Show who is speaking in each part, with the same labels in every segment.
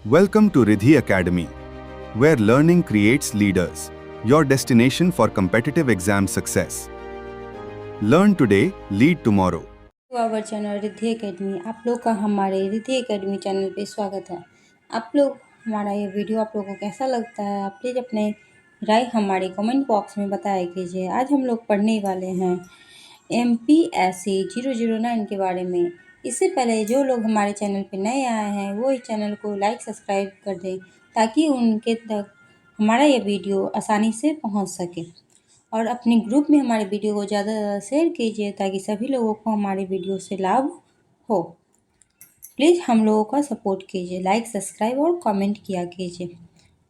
Speaker 1: Welcome to Riddhi Academy, where learning creates leaders. Your destination for competitive exam success. Learn today, lead tomorrow.
Speaker 2: Our channel Riddhi academy, आप लोग का हमारे Riddhi academy channel पे स्वागत है। आप लोग हमारा ये वीडियो आप लोगों को कैसा लगता है, आप प्लीज़ अपने राय हमारे कमेंट बॉक्स में बताया कीजिए। आज हम लोग पढ़ने वाले हैं MPSC 009 के बारे में। इससे पहले जो लोग हमारे चैनल पे नए आए हैं वो इस चैनल को लाइक सब्सक्राइब कर दें ताकि उनके तक हमारा ये वीडियो आसानी से पहुंच सके, और अपने ग्रुप में हमारे वीडियो को ज़्यादा से ज़्यादा शेयर कीजिए ताकि सभी लोगों को हमारे वीडियो से लाभ हो। प्लीज़ हम लोगों का सपोर्ट कीजिए, लाइक सब्सक्राइब और कमेंट किया कीजिए।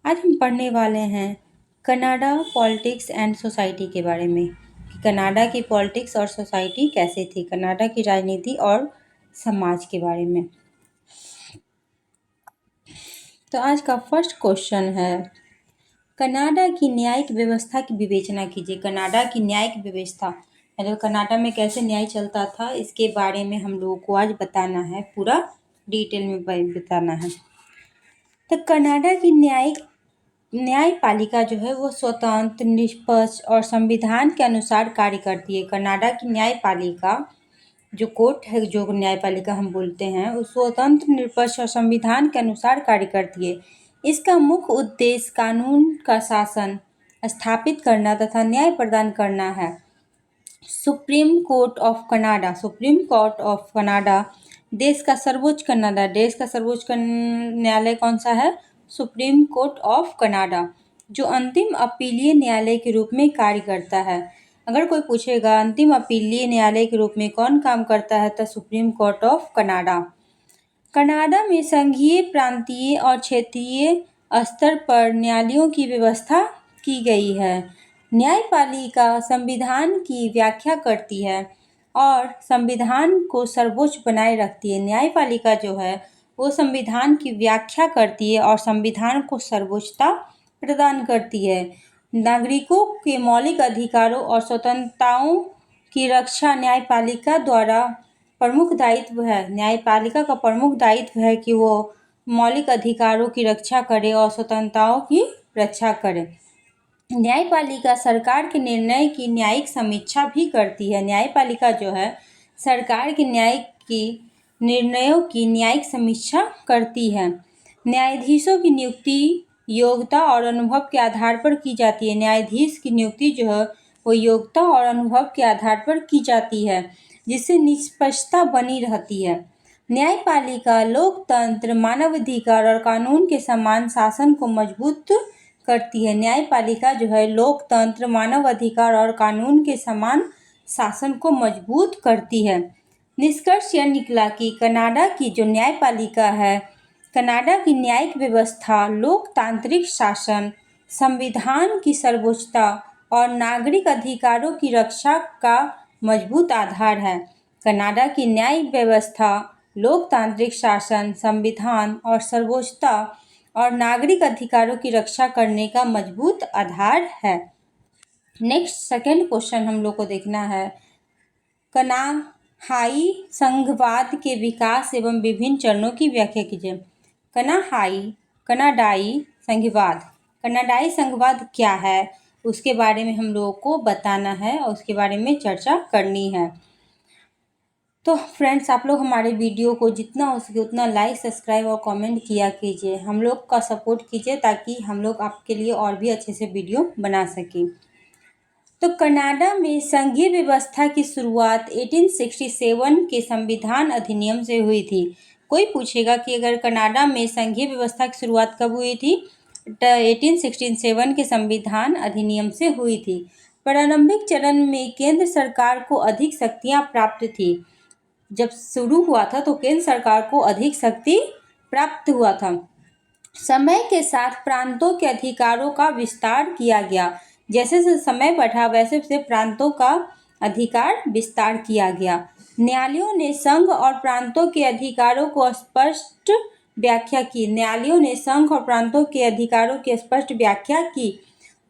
Speaker 2: आज हम पढ़ने वाले हैं कनाडा पॉलिटिक्स एंड सोसाइटी के बारे में कि कनाडा की पॉलिटिक्स और सोसाइटी कैसे थी, कनाडा की राजनीति और समाज के बारे में। तो आज का फर्स्ट क्वेश्चन है, कनाडा की न्यायिक व्यवस्था की विवेचना कीजिए। कनाडा की न्यायिक व्यवस्था मतलब कनाडा में कैसे न्याय चलता था, इसके बारे में हम लोगों को आज बताना है, पूरा डिटेल में बताना है। तो कनाडा की न्यायपालिका जो है वो स्वतंत्र, निष्पक्ष और संविधान के अनुसार कार्य करती है। कनाडा की न्यायपालिका जो कोर्ट है, जो न्यायपालिका हम बोलते हैं, वो स्वतंत्र, निष्पक्ष और संविधान के अनुसार कार्य करती है। इसका मुख्य उद्देश्य कानून का शासन स्थापित करना तथा न्याय प्रदान करना है। सुप्रीम कोर्ट ऑफ कनाडा देश का सर्वोच्च न्यायालय कौन सा है? सुप्रीम कोर्ट ऑफ कनाडा, जो अंतिम अपीलीय न्यायालय के रूप में कार्य करता है। अगर कोई पूछेगा अंतिम अपीलीय न्यायालय के रूप में कौन काम करता है, तो supreme court of Canada. Canada में संघीय, प्रांतीय और क्षेत्रीय स्तर पर न्यायालयों की व्यवस्था की गई है। न्यायपालिका संविधान की व्याख्या करती है और संविधान को सर्वोच्च बनाए रखती है। न्यायपालिका जो है वो संविधान की व्याख्या करती है और संविधान को सर्वोच्चता प्रदान करती है। नागरिकों के मौलिक अधिकारों और स्वतंत्रताओं की रक्षा न्यायपालिका द्वारा प्रमुख दायित्व है। न्यायपालिका का प्रमुख दायित्व है कि वो मौलिक अधिकारों की रक्षा करे और स्वतंत्रताओं की रक्षा करे। न्यायपालिका सरकार के निर्णय की न्यायिक समीक्षा भी करती है। न्यायपालिका जो है सरकार के निर्णयों की न्यायिक समीक्षा करती है। न्यायाधीशों की नियुक्ति योग्यता और अनुभव के आधार पर की जाती है। न्यायाधीश की नियुक्ति जो है वो योग्यता और अनुभव के आधार पर की जाती है, जिससे निष्पक्षता बनी रहती है। न्यायपालिका लोकतंत्र, मानवाधिकार और कानून के समान शासन को मजबूत करती है। न्यायपालिका जो है लोकतंत्र, मानवाधिकार और कानून के समान शासन को मजबूत करती है। निष्कर्ष यह निकला कि कनाडा की जो न्यायपालिका है, कनाडा की न्यायिक व्यवस्था लोकतांत्रिक शासन, संविधान की सर्वोच्चता और नागरिक अधिकारों की रक्षा का मजबूत आधार है। कनाडा की न्यायिक व्यवस्था लोकतांत्रिक शासन, संविधान और सर्वोच्चता और नागरिक अधिकारों की रक्षा करने का मजबूत आधार है। नेक्स्ट सेकंड क्वेश्चन हम लोग को देखना है, कनाडाई संघवाद के विकास एवं विभिन्न चरणों की व्याख्या कीजिए। कनाडाई संघवाद क्या है, उसके बारे में हम लोगों को बताना है और उसके बारे में चर्चा करनी है। तो फ्रेंड्स, आप लोग हमारे वीडियो को जितना हो सके उतना लाइक, सब्सक्राइब और कमेंट किया कीजिए। हम लोग का सपोर्ट कीजिए ताकि हम लोग आपके लिए और भी अच्छे से वीडियो बना सकें। तो कनाडा में संघीय व्यवस्था की शुरुआत 1867 के संविधान अधिनियम से हुई थी। कोई पूछेगा कि अगर कनाडा में संघीय व्यवस्था की शुरुआत कब हुई थी, तो 1867 के संविधान अधिनियम से हुई थी। प्रारंभिक चरण में केंद्र सरकार को अधिक शक्तियां प्राप्त थी। जब शुरू हुआ था तो केंद्र सरकार को अधिक शक्ति प्राप्त हुआ था। समय के साथ प्रांतों के अधिकारों का विस्तार किया गया। जैसे जैसे समय बढ़ा वैसे वैसे प्रांतों का अधिकार विस्तार किया गया। न्यायालयों ने संघ और प्रांतों के अधिकारों को स्पष्ट व्याख्या की। न्यायालयों ने संघ और प्रांतों के अधिकारों की स्पष्ट व्याख्या की।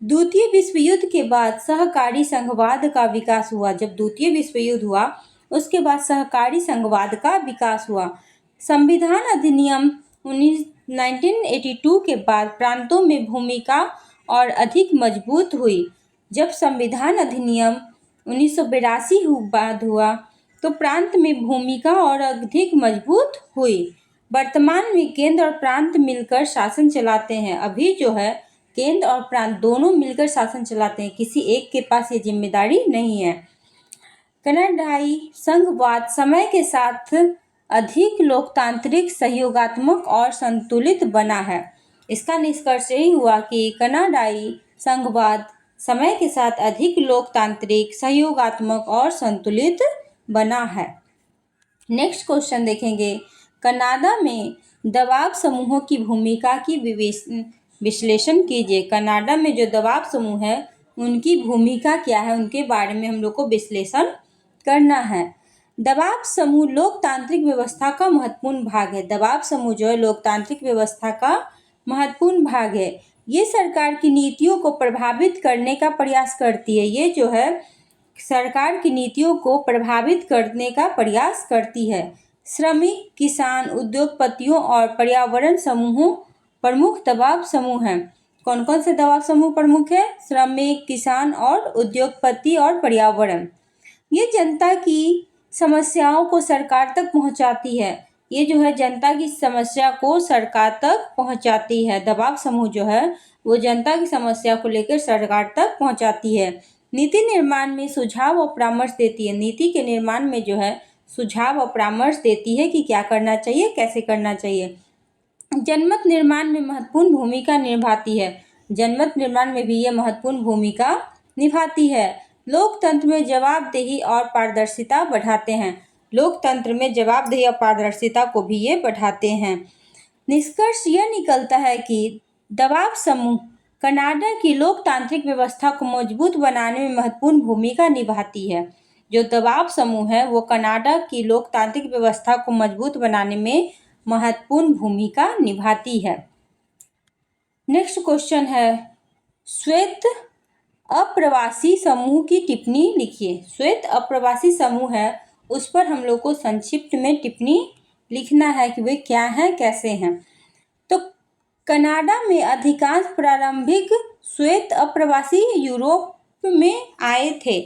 Speaker 2: द्वितीय विश्व युद्ध के बाद सहकारी संघवाद का विकास हुआ। जब द्वितीय विश्व युद्ध हुआ उसके बाद सहकारी संघवाद का विकास हुआ। संविधान अधिनियम 1982 के बाद प्रांतों में भूमिका और अधिक मजबूत हुई। जब संविधान अधिनियम 1982 बाद हुआ तो प्रांत में भूमिका और अधिक मजबूत हुई। वर्तमान में केंद्र और प्रांत मिलकर शासन चलाते हैं। अभी जो है केंद्र और प्रांत दोनों मिलकर शासन चलाते हैं, किसी एक के पास ये जिम्मेदारी नहीं है। कनाडाई संघवाद समय के साथ अधिक लोकतांत्रिक, सहयोगात्मक और संतुलित बना है। इसका निष्कर्ष यही हुआ कि कनाडाई संघवाद समय के साथ अधिक लोकतांत्रिक, सहयोगात्मक और संतुलित बना है। नेक्स्ट क्वेश्चन देखेंगे, कनाडा में दबाव समूहों की भूमिका की विश्लेषण कीजिए। कनाडा में जो दबाव समूह है उनकी भूमिका क्या है, उनके बारे में हम लोग को विश्लेषण करना है। दबाव समूह लोकतांत्रिक व्यवस्था का महत्वपूर्ण भाग है। दबाव समूह जो है लोकतांत्रिक व्यवस्था का महत्वपूर्ण भाग है। ये सरकार की नीतियों को प्रभावित करने का प्रयास करती है। ये जो है सरकार की नीतियों को प्रभावित करने का प्रयास करती है। श्रमिक, किसान, उद्योगपतियों और पर्यावरण समूहों प्रमुख दबाव समूह हैं। कौन कौन से दबाव समूह प्रमुख है? श्रमिक, किसान और उद्योगपति और पर्यावरण। ये जनता की समस्याओं को सरकार तक पहुंचाती है। ये जो है जनता की समस्या को सरकार तक पहुंचाती है। दबाव समूह जो है वो जनता की समस्या को लेकर सरकार तक पहुंचाती है। नीति निर्माण में सुझाव और परामर्श देती है। नीति के निर्माण में जो है सुझाव और परामर्श देती है कि क्या करना चाहिए, कैसे करना चाहिए। जनमत निर्माण में महत्वपूर्ण भूमिका निभाती है। जनमत निर्माण में भी ये महत्वपूर्ण भूमिका निभाती है। लोकतंत्र में जवाबदेही और पारदर्शिता बढ़ाते हैं। लोकतंत्र में जवाबदेही और पारदर्शिता को भी ये बढ़ाते हैं। निष्कर्ष यह निकलता है कि दबाव समूह कनाडा की लोकतांत्रिक व्यवस्था को मजबूत बनाने में महत्वपूर्ण भूमिका निभाती है। जो दबाव समूह है वो कनाडा की लोकतांत्रिक व्यवस्था को मजबूत बनाने में महत्वपूर्ण भूमिका निभाती है। नेक्स्ट क्वेश्चन है, श्वेत अप्रवासी समूह की टिप्पणी लिखिए। श्वेत अप्रवासी समूह है उस पर हम लोग को संक्षिप्त में टिप्पणी लिखना है कि वे क्या हैं, कैसे हैं। तो कनाडा में अधिकांश प्रारंभिक श्वेत अप्रवासी यूरोप में आए थे।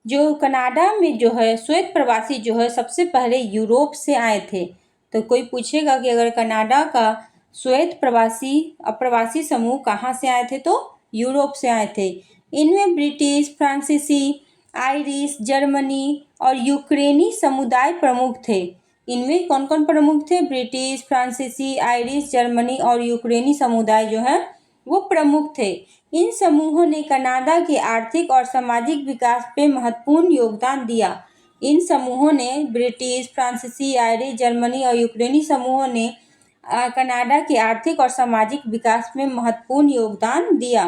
Speaker 2: जो कनाडा में जो है श्वेत प्रवासी जो है सबसे पहले यूरोप से आए थे। तो कोई पूछेगा कि अगर कनाडा का श्वेत प्रवासी अप्रवासी समूह कहाँ से आए थे, तो यूरोप से आए थे। इनमें ब्रिटिश, फ्रांसीसी, आयरिश, जर्मनी और यूक्रेनी समुदाय प्रमुख थे। इनमें कौन कौन प्रमुख थे? ब्रिटिश, फ्रांसीसी, आयरिश, जर्मनी और यूक्रेनी समुदाय जो है वो प्रमुख थे। इन समूहों ने कनाडा के आर्थिक और सामाजिक विकास पे महत्वपूर्ण योगदान दिया। इन समूहों ने ब्रिटिश, फ्रांसीसी, आयरिश, जर्मनी और यूक्रेनी समूहों ने कनाडा के आर्थिक और सामाजिक विकास में महत्वपूर्ण योगदान दिया।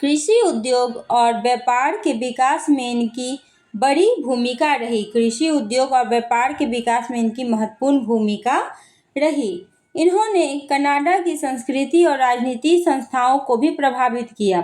Speaker 2: कृषि उद्योग और व्यापार के विकास में इनकी बड़ी भूमिका रही। कृषि उद्योग और व्यापार के विकास में इनकी महत्वपूर्ण भूमिका रही। इन्होंने कनाडा की संस्कृति और राजनीति संस्थाओं को भी प्रभावित किया।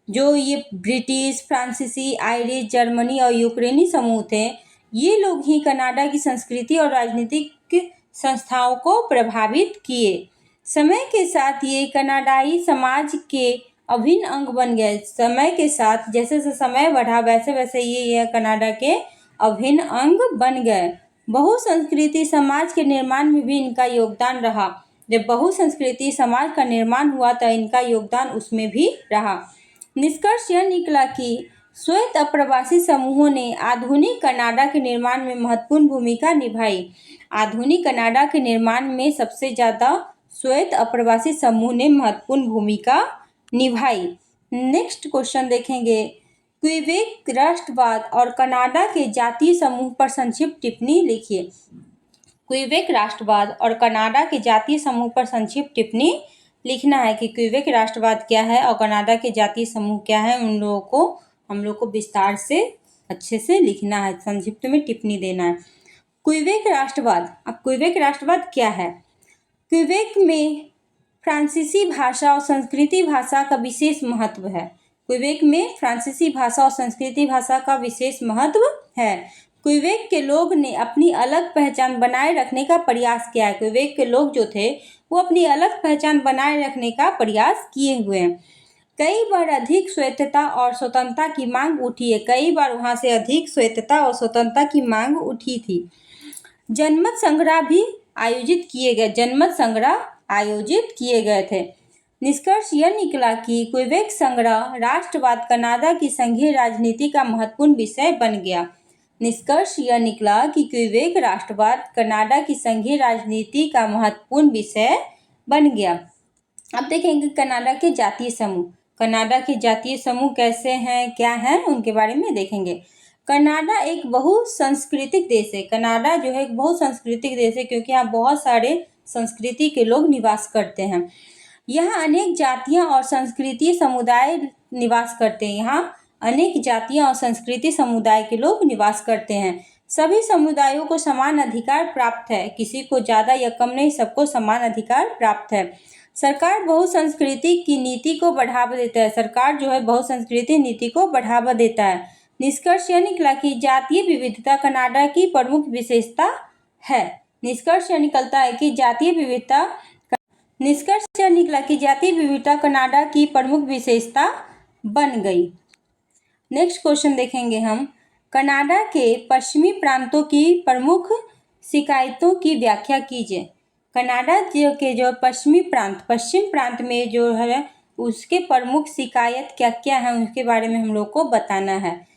Speaker 2: जो ये ब्रिटिश, फ्रांसीसी, आयरिश, जर्मनी और यूक्रेनी समूह थे, ये लोग ही कनाडा की संस्कृति और राजनीतिक संस्थाओं को प्रभावित किए। समय के साथ ये कनाडाई समाज के अभिन्न अंग बन गए। समय के साथ जैसे जैसे समय बढ़ा वैसे वैसे ये कनाडा के अभिन्न अंग बन गए। बहुसंस्कृति समाज के निर्माण में भी इनका योगदान रहा। जब बहुसंस्कृति समाज का निर्माण हुआ तो इनका योगदान उसमें भी रहा। निष्कर्ष यह निकला कि श्वेत अप्रवासी समूहों ने आधुनिक कनाडा के निर्माण में महत्वपूर्ण भूमिका निभाई। आधुनिक कनाडा के निर्माण में सबसे ज़्यादा श्वेत अप्रवासी समूह ने महत्वपूर्ण भूमिका निभाई। नेक्स्ट क्वेश्चन देखेंगे, क्विबेक राष्ट्रवाद और कनाडा के जातीय समूह पर संक्षिप्त टिप्पणी लिखिए। क्विबेक राष्ट्रवाद और कनाडा के जातीय समूह पर संक्षिप्त टिप्पणी लिखना है कि क्विबेक राष्ट्रवाद क्या है और कनाडा के जातीय समूह क्या है। उन लोगों को हम लोग को विस्तार से अच्छे से लिखना है, संक्षिप्त में टिप्पणी देना है। क्विबेक राष्ट्रवाद, अब क्विबेक राष्ट्रवाद क्या है? क्विबेक में फ्रांसीसी भाषा और संस्कृति भाषा का विशेष महत्व है। क्विबेक में फ्रांसीसी भाषा और संस्कृति भाषा का विशेष महत्व है। क्वेबेक के लोग ने अपनी अलग पहचान बनाए रखने का प्रयास किया है। क्वेबेक के लोग जो थे वो अपनी अलग पहचान बनाए रखने का प्रयास किए हुए हैं। कई बार अधिक स्वायत्तता और स्वतंत्रता की मांग उठी है। कई बार वहाँ से अधिक स्वायत्तता और स्वतंत्रता की मांग उठी थी। जनमत संग्रह भी आयोजित किए गए। जनमत संग्रह आयोजित किए गए थे। निष्कर्ष यह निकला कि क्वेबेक संग्रह राष्ट्रवाद कनाडा की संघीय राजनीति का महत्वपूर्ण विषय बन गया। निष्कर्ष यह निकला कि क्वेबेक राष्ट्रवाद कनाडा की संघीय राजनीति का महत्वपूर्ण विषय बन गया। अब देखेंगे कनाडा के जातीय समूह। कनाडा के जातीय समूह कैसे हैं, क्या हैं, उनके बारे में देखेंगे। कनाडा एक बहुसांस्कृतिक देश है। कनाडा जो है एक बहुसांस्कृतिक देश है क्योंकि यहाँ बहुत सारे संस्कृति के लोग निवास करते हैं। यहाँ अनेक जातियाँ और संस्कृतीय समुदाय निवास करते हैं। यहाँ अनेक जातियाँ और संस्कृति समुदाय के लोग निवास करते हैं। सभी समुदायों को समान अधिकार प्राप्त है। किसी को ज़्यादा या कम नहीं, सबको समान अधिकार प्राप्त है। सरकार बहुसंस्कृति की नीति को बढ़ावा देता है। सरकार जो है बहुसंस्कृति नीति को बढ़ावा देता है। निष्कर्ष यह निकला कि जातीय विविधता कनाडा की प्रमुख विशेषता है। निष्कर्ष यह निकलता है कि जातीय विविधता कनाडा की प्रमुख विशेषता बन गई। नेक्स्ट क्वेश्चन देखेंगे हम। कनाडा के पश्चिमी प्रांतों की प्रमुख शिकायतों की व्याख्या कीजिए। कनाडा जो पश्चिम प्रांत में जो है उसके प्रमुख शिकायत क्या क्या है उसके बारे में हम लोग को बताना है।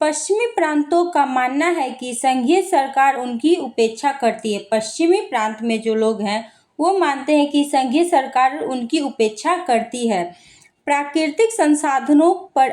Speaker 2: पश्चिमी प्रांतों का मानना है कि संघीय सरकार उनकी उपेक्षा करती है। पश्चिमी प्रांत में जो लोग हैं वो मानते हैं कि संघीय सरकार उनकी उपेक्षा करती है। प्राकृतिक संसाधनों पर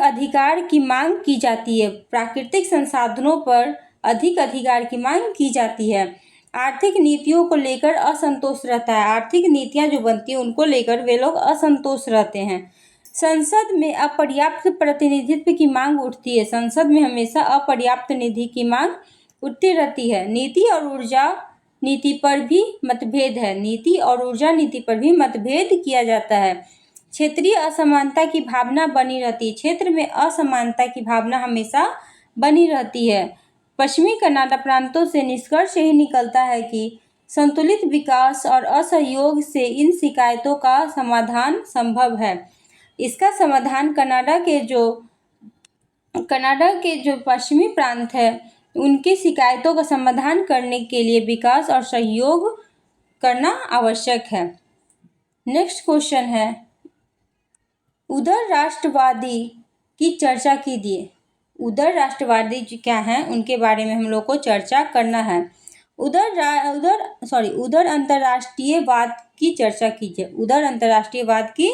Speaker 2: अधिकार की मांग की जाती है। प्राकृतिक संसाधनों पर अधिक अधिकार की मांग की जाती है। आर्थिक नीतियों को लेकर असंतोष रहता है। आर्थिक नीतियां जो बनती हैं उनको लेकर वे लोग असंतोष रहते हैं। संसद में अपर्याप्त प्रतिनिधित्व की मांग उठती है। संसद में हमेशा अपर्याप्त निधि की मांग उठती रहती है। नीति और ऊर्जा नीति पर भी मतभेद है। नीति और ऊर्जा नीति पर भी मतभेद किया जाता है। क्षेत्रीय असमानता की भावना बनी रहती है। क्षेत्र में असमानता की भावना हमेशा बनी रहती है। पश्चिमी कनाडा प्रांतों से निष्कर्ष यही निकलता है कि संतुलित विकास और असहयोग से इन शिकायतों का समाधान संभव है। इसका समाधान कनाडा के जो पश्चिमी प्रांत है उनकी शिकायतों का समाधान करने के लिए विकास और सहयोग करना आवश्यक है। नेक्स्ट क्वेश्चन है, उदार राष्ट्रवादी की चर्चा कीजिए। उदार राष्ट्रवादी क्या हैं उनके बारे में हम लोग को चर्चा करना है। उदार अंतर्राष्ट्रीयवाद की चर्चा कीजिए। उदार अंतर्राष्ट्रीयवाद की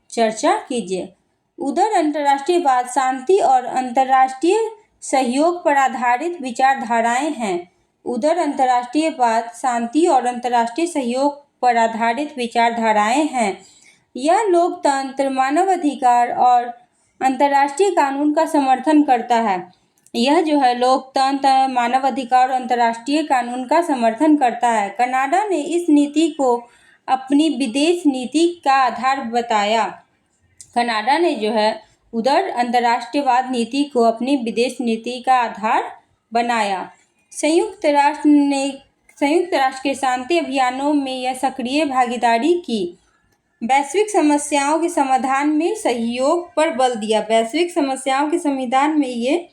Speaker 2: चर्चा कीजिए। उदार अंतर्राष्ट्रीयवाद शांति और अंतर्राष्ट्रीय सहयोग पर आधारित विचारधाराएं हैं। उदार अंतर्राष्ट्रीयवाद शांति और अंतर्राष्ट्रीय सहयोग पर आधारित विचारधाराएं हैं। यह लोकतंत्र, मानवाधिकार और अंतर्राष्ट्रीय कानून का समर्थन करता है। यह जो है लोकतंत्र, मानवाधिकार और अंतर्राष्ट्रीय कानून का समर्थन करता है। कनाडा ने इस नीति को अपनी विदेश नीति का आधार बताया। कनाडा ने जो है उदार अंतर्राष्ट्रीयवाद नीति को अपनी विदेश नीति का आधार बनाया। संयुक्त राष्ट्र के शांति अभियानों में यह सक्रिय भागीदारी की। वैश्विक समस्याओं के समाधान में सहयोग पर बल दिया। वैश्विक समस्याओं के समाधान में ये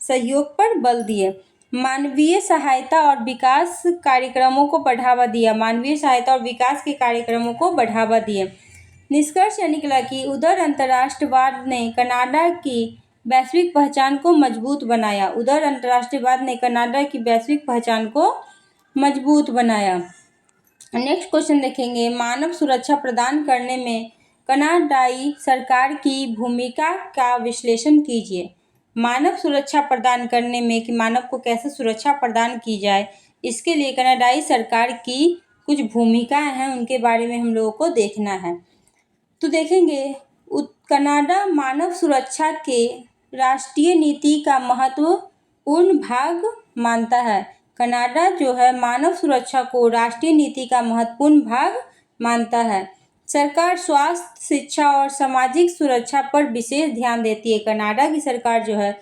Speaker 2: सहयोग पर बल दिए। मानवीय सहायता और विकास कार्यक्रमों को बढ़ावा दिया। मानवीय सहायता और विकास के कार्यक्रमों को बढ़ावा दिए। निष्कर्ष यह निकला कि उदार अंतर्राष्ट्रवाद ने कनाडा की वैश्विक पहचान को मजबूत बनाया। उदार अंतर्राष्ट्रवाद ने कनाडा की वैश्विक पहचान को मजबूत बनाया। नेक्स्ट क्वेश्चन देखेंगे, मानव सुरक्षा प्रदान करने में कनाडाई सरकार की भूमिका का विश्लेषण कीजिए। मानव सुरक्षा प्रदान करने में कि मानव को कैसे सुरक्षा प्रदान की जाए, इसके लिए कनाडाई सरकार की कुछ भूमिकाएं हैं, उनके बारे में हम लोगों को देखना है। तो देखेंगे, कनाडा मानव सुरक्षा के राष्ट्रीय नीति का महत्वपूर्ण भाग मानता है। कनाडा जो है मानव सुरक्षा को राष्ट्रीय नीति का महत्वपूर्ण भाग मानता है। सरकार स्वास्थ्य, शिक्षा और सामाजिक सुरक्षा पर विशेष ध्यान देती है। कनाडा की सरकार जो है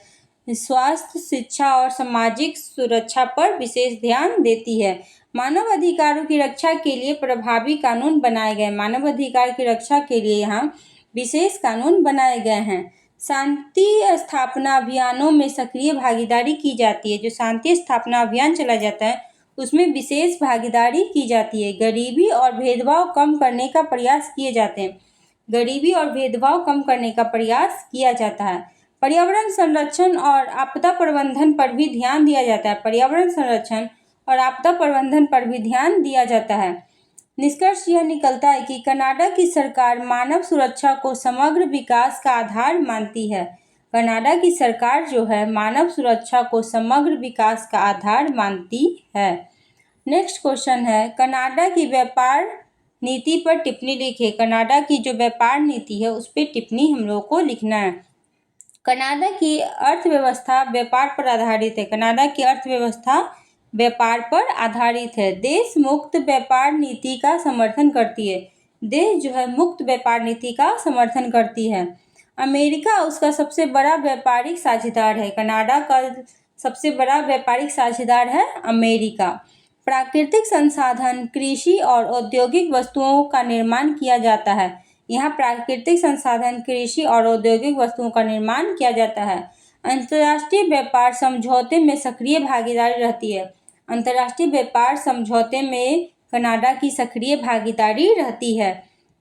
Speaker 2: स्वास्थ्य, शिक्षा और सामाजिक सुरक्षा पर विशेष ध्यान देती है। मानव अधिकारों की रक्षा के लिए प्रभावी कानून बनाए गए। मानव अधिकार की रक्षा के लिए यहाँ विशेष कानून बनाए गए हैं। शांति स्थापना अभियानों में सक्रिय भागीदारी की जाती है। जो शांति स्थापना अभियान चला जाता है उसमें विशेष भागीदारी की जाती है। गरीबी और भेदभाव कम करने का प्रयास किए जाते हैं। गरीबी और भेदभाव कम करने का प्रयास किया जाता है। पर्यावरण संरक्षण और आपदा प्रबंधन पर भी ध्यान दिया जाता है। पर्यावरण संरक्षण और आपदा प्रबंधन पर भी ध्यान दिया जाता है। निष्कर्ष यह निकलता है कि कनाडा की सरकार मानव सुरक्षा को समग्र विकास का आधार मानती है। कनाडा की सरकार जो है मानव सुरक्षा को समग्र विकास का आधार मानती है। नेक्स्ट क्वेश्चन है, कनाडा की व्यापार नीति पर टिप्पणी लिखें। कनाडा की जो व्यापार नीति है उस पर टिप्पणी हम लोग को लिखना है। कनाडा की अर्थव्यवस्था व्यापार पर आधारित है। कनाडा की अर्थव्यवस्था व्यापार पर आधारित है। देश मुक्त व्यापार नीति का समर्थन करती है। देश जो है मुक्त व्यापार नीति का समर्थन करती है। अमेरिका उसका सबसे बड़ा व्यापारिक साझेदार है। कनाडा का सबसे बड़ा व्यापारिक साझेदार है अमेरिका। प्राकृतिक संसाधन, कृषि और औद्योगिक वस्तुओं का निर्माण किया जाता है। यहाँ प्राकृतिक संसाधन, कृषि और औद्योगिक वस्तुओं का निर्माण किया जाता है। अंतर्राष्ट्रीय व्यापार समझौते में सक्रिय भागीदारी रहती है। अंतर्राष्ट्रीय व्यापार समझौते में कनाडा की सक्रिय भागीदारी रहती है।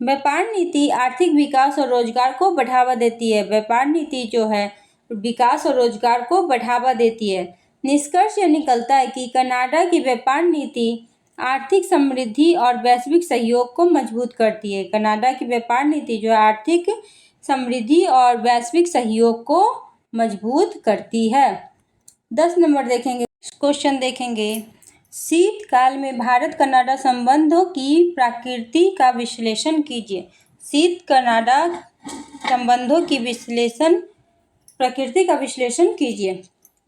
Speaker 2: व्यापार नीति आर्थिक विकास और रोजगार को बढ़ावा देती है। व्यापार नीति जो है विकास और रोजगार को बढ़ावा देती है। निष्कर्ष यह निकलता है कि कनाडा की व्यापार नीति आर्थिक समृद्धि और वैश्विक सहयोग को मजबूत करती है। कनाडा की व्यापार नीति जो आर्थिक समृद्धि और वैश्विक सहयोग को मजबूत करती है। 10 नंबर देखेंगे, क्वेश्चन देखेंगे। शीतकाल में भारत कनाडा संबंधों की प्रकृति का विश्लेषण कीजिए। शीत कनाडा संबंधों की प्रकृति का विश्लेषण कीजिए।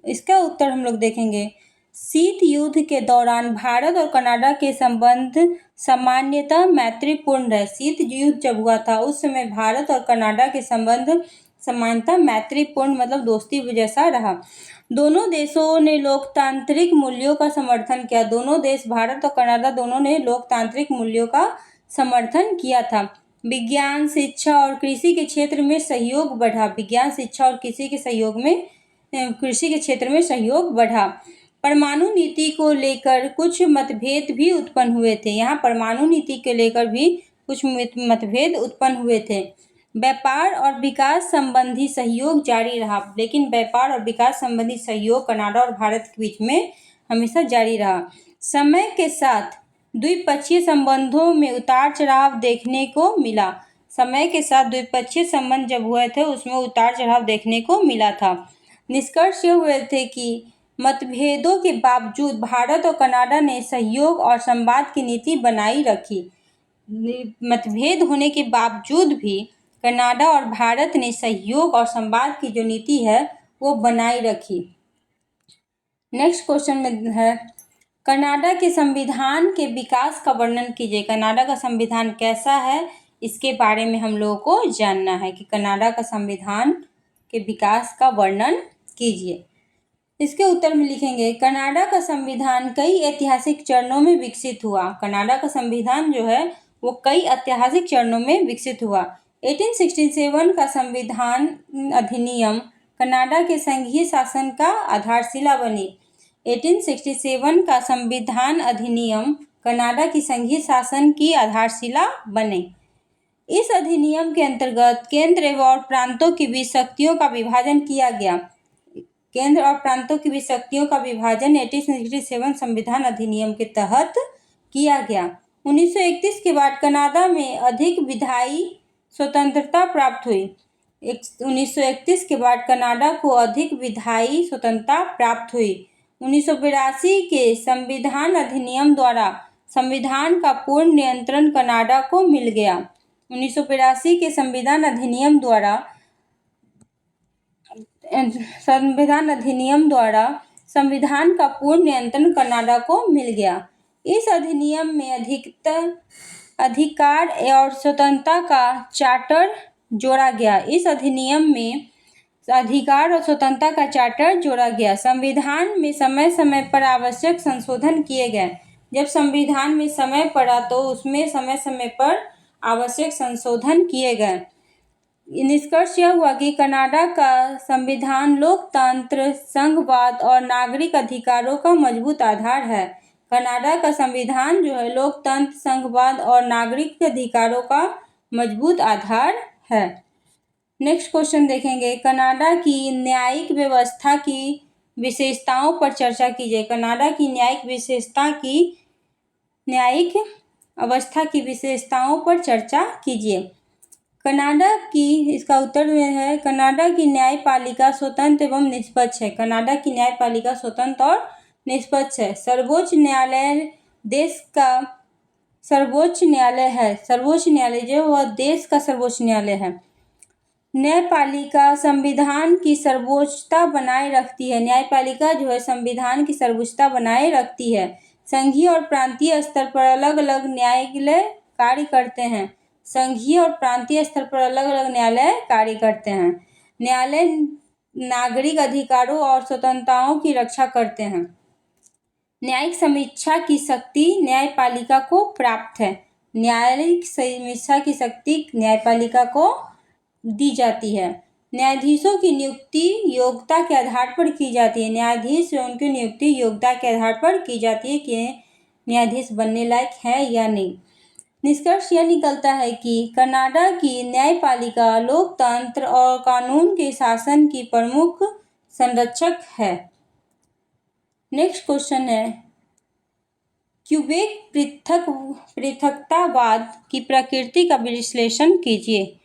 Speaker 2: इसका उत्तर हम लोग देखेंगे। शीत युद्ध के दौरान भारत और कनाडा के संबंध सामान्यतः मैत्रीपूर्ण रहे। शीत युद्ध जब हुआ था उस समय भारत और कनाडा के संबंध सामान्यतः मैत्रीपूर्ण मतलब दोस्ती जैसा रहा। दोनों देशों ने लोकतांत्रिक मूल्यों का समर्थन किया। दोनों देश भारत और कनाडा दोनों ने लोकतांत्रिक मूल्यों का समर्थन किया था। विज्ञान, शिक्षा और कृषि के क्षेत्र में सहयोग बढ़ा। विज्ञान, शिक्षा और कृषि के क्षेत्र में सहयोग बढ़ा। परमाणु नीति को लेकर कुछ मतभेद भी उत्पन्न हुए थे। यहाँ परमाणु नीति को लेकर भी कुछ मतभेद उत्पन्न हुए थे। व्यापार और विकास संबंधी सहयोग जारी रहा। लेकिन व्यापार और विकास संबंधी सहयोग कनाडा और भारत के बीच में हमेशा जारी रहा। समय के साथ द्विपक्षीय संबंधों में उतार चढ़ाव देखने को मिला। समय के साथ द्विपक्षीय संबंध जब हुए थे उसमें उतार चढ़ाव देखने को मिला था। निष्कर्ष ये हुए थे कि मतभेदों के बावजूद भारत और कनाडा ने सहयोग और संवाद की नीति बनाई रखी। मतभेद होने के बावजूद भी कनाडा और भारत ने सहयोग और संवाद की जो नीति है वो बनाई रखी। नेक्स्ट क्वेश्चन में है, कनाडा के संविधान के विकास का वर्णन कीजिए। कनाडा का संविधान कैसा है इसके बारे में हम लोगों को जानना है कि कनाडा का संविधान के विकास का वर्णन कीजिए। इसके उत्तर में लिखेंगे, कनाडा का संविधान कई ऐतिहासिक चरणों में विकसित हुआ। कनाडा का संविधान जो है वो कई ऐतिहासिक चरणों में विकसित हुआ। 1867 का संविधान अधिनियम कनाडा के संघीय शासन का आधारशिला बनी। 1867 का संविधान अधिनियम कनाडा की संघीय शासन की आधारशिला बने। इस अधिनियम के अंतर्गत केंद्र और प्रांतों के बीच शक्तियों का विभाजन किया गया। केंद्र और प्रांतों के बीच शक्तियों का विभाजन 1867 संविधान अधिनियम के तहत किया गया। 1931 के बाद कनाडा में अधिक विधायी स्वतंत्रता प्राप्त हुई। 1931 के बाद कनाडा को अधिक विधायी स्वतंत्रता प्राप्त हुई। 1982 के संविधान अधिनियम द्वारा संविधान का पूर्ण नियंत्रण कनाडा को मिल गया। 1982 के संविधान अधिनियम द्वारा संविधान का पूर्ण नियंत्रण कनाडा को मिल गया। इस अधिनियम में अधिकार और स्वतंत्रता का चार्टर जोड़ा गया। इस अधिनियम में अधिकार और स्वतंत्रता का चार्टर जोड़ा गया। संविधान में समय समय पर आवश्यक संशोधन किए गए। जब संविधान में समय पड़ा तो उसमें समय समय पर आवश्यक संशोधन किए गए। निष्कर्ष यह हुआ कि कनाडा का संविधान लोकतंत्र, संघवाद और नागरिक अधिकारों का मजबूत आधार है। कनाडा का संविधान जो है लोकतंत्र, संघवाद और नागरिक अधिकारों का मजबूत आधार है। नेक्स्ट क्वेश्चन देखेंगे, कनाडा की न्यायिक व्यवस्था की विशेषताओं पर चर्चा कीजिए। कनाडा की न्यायिक अवस्था की विशेषताओं पर चर्चा कीजिए। कनाडा की, इसका उत्तर में है, कनाडा की न्यायपालिका स्वतंत्र एवं निष्पक्ष है। कनाडा की न्यायपालिका स्वतंत्र और निष्पक्ष है। सर्वोच्च न्यायालय देश का सर्वोच्च न्यायालय है। सर्वोच्च न्यायालय जो वह देश का सर्वोच्च न्यायालय है। न्यायपालिका संविधान की सर्वोच्चता बनाए रखती है। न्यायपालिका जो है संविधान की सर्वोच्चता बनाए रखती है। संघीय और प्रांतीय स्तर पर अलग अलग न्यायालय कार्य करते हैं। संघीय और प्रांतीय स्तर पर अलग अलग न्यायालय कार्य करते हैं। न्यायालय नागरिक अधिकारों और स्वतंत्रताओं की रक्षा करते हैं। न्यायिक समीक्षा की शक्ति न्यायपालिका को प्राप्त है। न्यायिक समीक्षा की शक्ति न्यायपालिका को दी जाती है। न्यायाधीशों की नियुक्ति योग्यता के आधार पर की जाती है। न्यायाधीश उनकी नियुक्ति योग्यता के आधार पर की जाती है कि न्यायाधीश बनने लायक है या नहीं। निष्कर्ष यह निकलता है कि कनाडा की न्यायपालिका लोकतंत्र और कानून के शासन की प्रमुख संरक्षक है। नेक्स्ट क्वेश्चन है, क्यूबेक पृथकतावाद की प्रकृति का विश्लेषण कीजिए।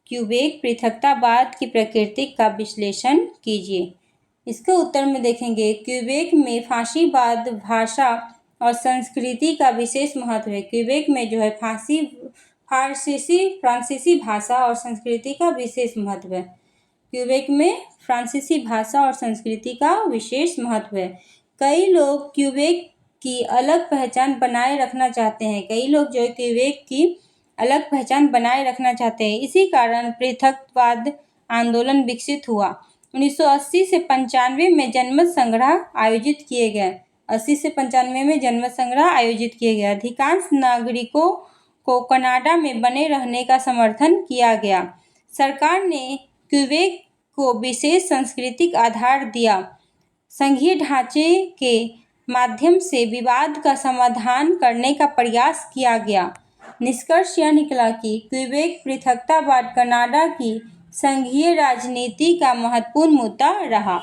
Speaker 2: क्यूबेक पृथकतावाद की प्रकृति का विश्लेषण कीजिए। इसके उत्तर में देखेंगे, क्यूबेक में फांसीवाद, भाषा और संस्कृति का विशेष महत्व है। क्यूबेक में जो है फ्रांसीसी भाषा और संस्कृति का विशेष महत्व है। क्यूबेक में फ्रांसीसी भाषा और संस्कृति का विशेष महत्व है। कई लोग क्यूबेक की अलग पहचान बनाए रखना चाहते हैं। कई लोग जो क्यूबेक की अलग पहचान बनाए रखना चाहते हैं। इसी कारण पृथकवाद आंदोलन विकसित हुआ। 1980 से 95 में जनमत संग्रह आयोजित किए गए। 80 से 95 में जनमत संग्रह आयोजित किए गए। अधिकांश नागरिकों को कनाडा में बने रहने का समर्थन किया गया। सरकार ने क्यूबेक को विशेष सांस्कृतिक आधार दिया। संघीय ढांचे के माध्यम से विवाद का समाधान करने का प्रयास किया गया। निष्कर्ष यह निकला कि क्यूबेक पृथकतावाद कनाडा की संघीय राजनीति का महत्वपूर्ण मुद्दा रहा।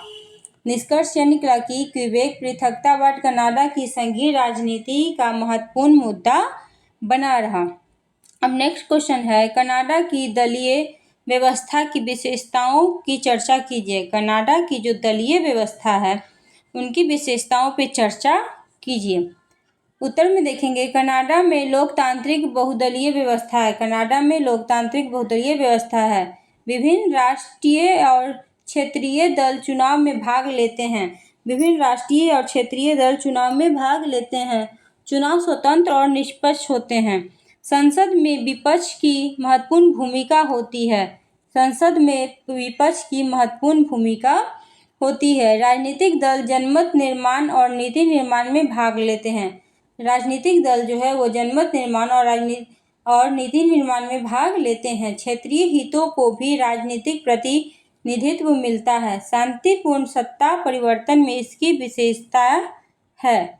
Speaker 2: निष्कर्ष यह निकला कि क्यूबेक पृथकतावाद कनाडा की संघीय राजनीति का महत्वपूर्ण मुद्दा बना रहा। अब नेक्स्ट क्वेश्चन है, कनाडा की दलीय व्यवस्था की विशेषताओं की चर्चा कीजिए। कनाडा की जो दलीय व्यवस्था है उनकी विशेषताओं पर चर्चा कीजिए। उत्तर में देखेंगे, कनाडा में लोकतांत्रिक बहुदलीय व्यवस्था है। कनाडा में लोकतांत्रिक बहुदलीय व्यवस्था है। विभिन्न राष्ट्रीय और क्षेत्रीय दल चुनाव में भाग लेते हैं। विभिन्न राष्ट्रीय और क्षेत्रीय दल चुनाव में भाग लेते हैं। चुनाव स्वतंत्र और निष्पक्ष होते हैं। संसद में विपक्ष की महत्वपूर्ण भूमिका होती है। संसद में विपक्ष की महत्वपूर्ण भूमिका होती है। राजनीतिक दल जनमत निर्माण और नीति निर्माण में भाग लेते हैं। राजनीतिक दल जो है वो जनमत निर्माण और नीति निर्माण में भाग लेते हैं। क्षेत्रीय हितों को भी राजनीतिक प्रतिनिधित्व मिलता है। शांतिपूर्ण सत्ता परिवर्तन में इसकी विशेषता है।